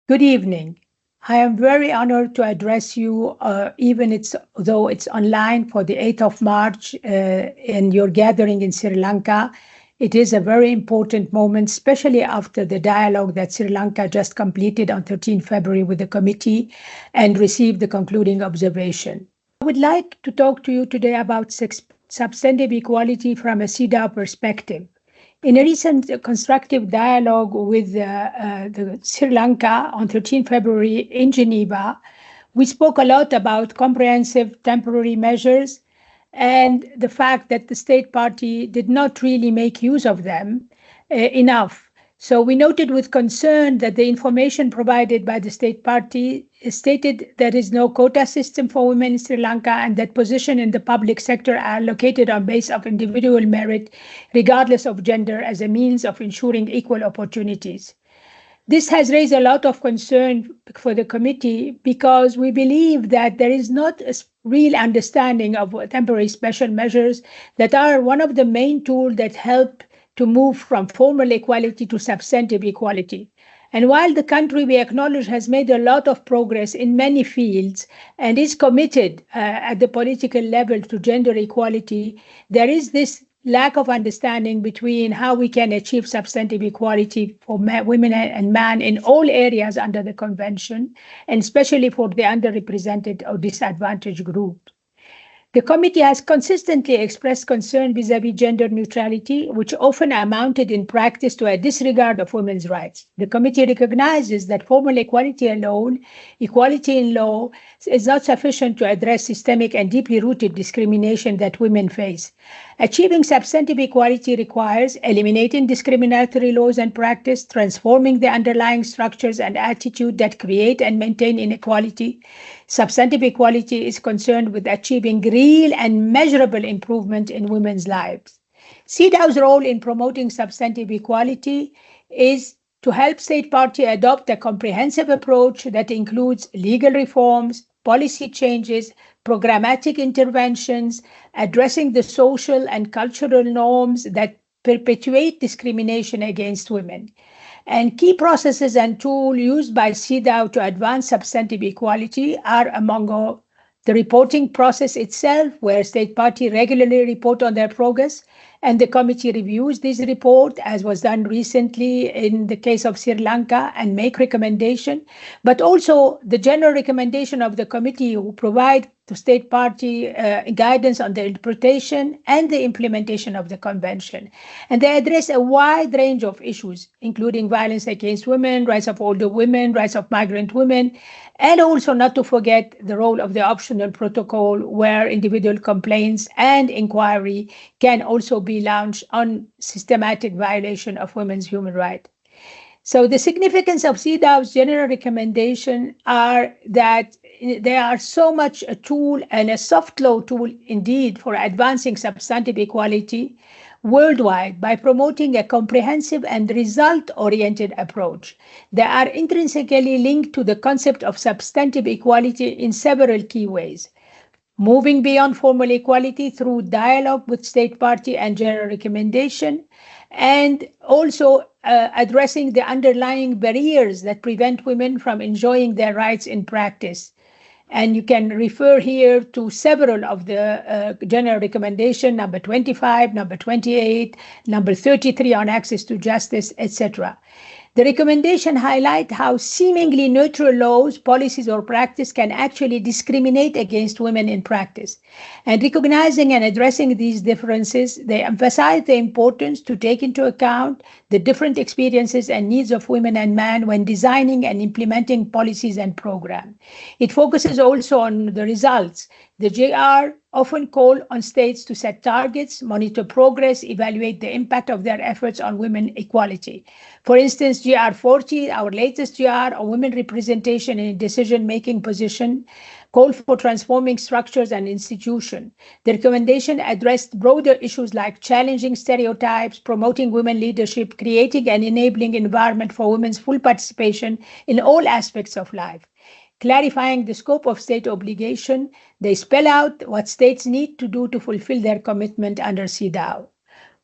Good evening. I am very honored to address you, though it's online for the 8th of March in your gathering in Sri Lanka. It is a very important moment, especially after the dialogue that Sri Lanka just completed on 13 February with the committee and received the concluding observation. I would like to talk to you today about substantive equality from a CEDAW perspective. In a recent constructive dialogue with the Sri Lanka on 13 February in Geneva, we spoke a lot about comprehensive temporary measures and the fact that the state party did not really make use of them enough. So we noted with concern that the information provided by the state party stated there is no quota system for women in Sri Lanka and that positions in the public sector are allocated on base of individual merit, regardless of gender, as a means of ensuring equal opportunities. This has raised a lot of concern for the committee because we believe that there is not a real understanding of temporary special measures that are one of the main tools that help to move from formal equality to substantive equality. And while the country, we acknowledge, has made a lot of progress in many fields and is committed at the political level to gender equality, there is this lack of understanding between how we can achieve substantive equality for women and men in all areas under the convention, and especially for the underrepresented or disadvantaged groups. The committee has consistently expressed concern vis-à-vis gender neutrality, which often amounted in practice to a disregard of women's rights. The committee recognizes that formal equality alone, equality in law, is not sufficient to address systemic and deeply rooted discrimination that women face. Achieving substantive equality requires eliminating discriminatory laws and practice, transforming the underlying structures and attitude that create and maintain inequality. Substantive equality is concerned with achieving real and measurable improvement in women's lives. CEDAW's role in promoting substantive equality is to help state parties adopt a comprehensive approach that includes legal reforms, policy changes, programmatic interventions, addressing the social and cultural norms that perpetuate discrimination against women. And key processes and tools used by CEDAW to advance substantive equality are among all the reporting process itself, where state parties regularly report on their progress, and the committee reviews this report, as was done recently in the case of Sri Lanka, and make recommendation, but also the general recommendation of the committee who provide to state party guidance on the interpretation and the implementation of the convention. And they address a wide range of issues, including violence against women, rights of older women, rights of migrant women, and also not to forget the role of the optional protocol where individual complaints and inquiry can also be launched on systematic violation of women's human rights. So the significance of CEDAW's general recommendation are that they are so much a tool and a soft law tool indeed for advancing substantive equality worldwide by promoting a comprehensive and result-oriented approach. They are intrinsically linked to the concept of substantive equality in several key ways. Moving beyond formal equality through dialogue with state party and general recommendation, and also addressing the underlying barriers that prevent women from enjoying their rights in practice. And you can refer here to several of the general recommendation, number 25, number 28, number 33 on access to justice, etc. The recommendation highlight how seemingly neutral laws, policies, or practice can actually discriminate against women in practice. And recognizing and addressing these differences, they emphasize the importance to take into account the different experiences and needs of women and men when designing and implementing policies and programs. It focuses also on the results. The JR often call on states to set targets, monitor progress, evaluate the impact of their efforts on women equality. For instance, GR 40, our latest GR on women representation in decision-making position, called for transforming structures and institutions. The recommendation addressed broader issues like challenging stereotypes, promoting women leadership, creating an enabling environment for women's full participation in all aspects of life. Clarifying the scope of state obligation, they spell out what states need to do to fulfill their commitment under CEDAW.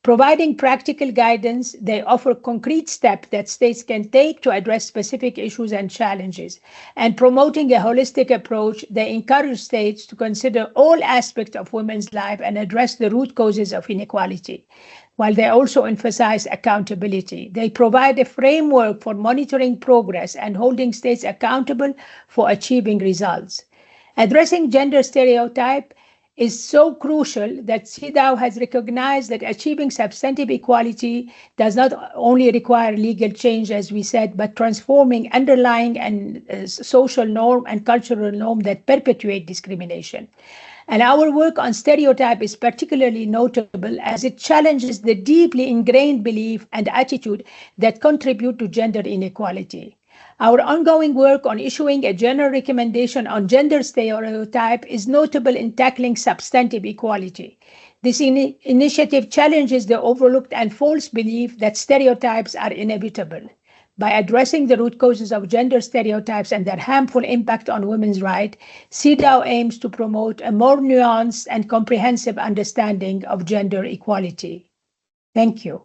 Providing practical guidance, they offer concrete steps that states can take to address specific issues and challenges. And promoting a holistic approach, they encourage states to consider all aspects of women's life and address the root causes of inequality, while they also emphasize accountability. They provide a framework for monitoring progress and holding states accountable for achieving results. Addressing gender stereotype is so crucial that CEDAW has recognized that achieving substantive equality does not only require legal change, as we said, but transforming underlying and social norm and cultural norm that perpetuate discrimination. And our work on stereotype is particularly notable as it challenges the deeply ingrained belief and attitude that contribute to gender inequality. Our ongoing work on issuing a general recommendation on gender stereotype is notable in tackling substantive equality. This initiative challenges the overlooked and false belief that stereotypes are inevitable. By addressing the root causes of gender stereotypes and their harmful impact on women's rights, CEDAW aims to promote a more nuanced and comprehensive understanding of gender equality. Thank you.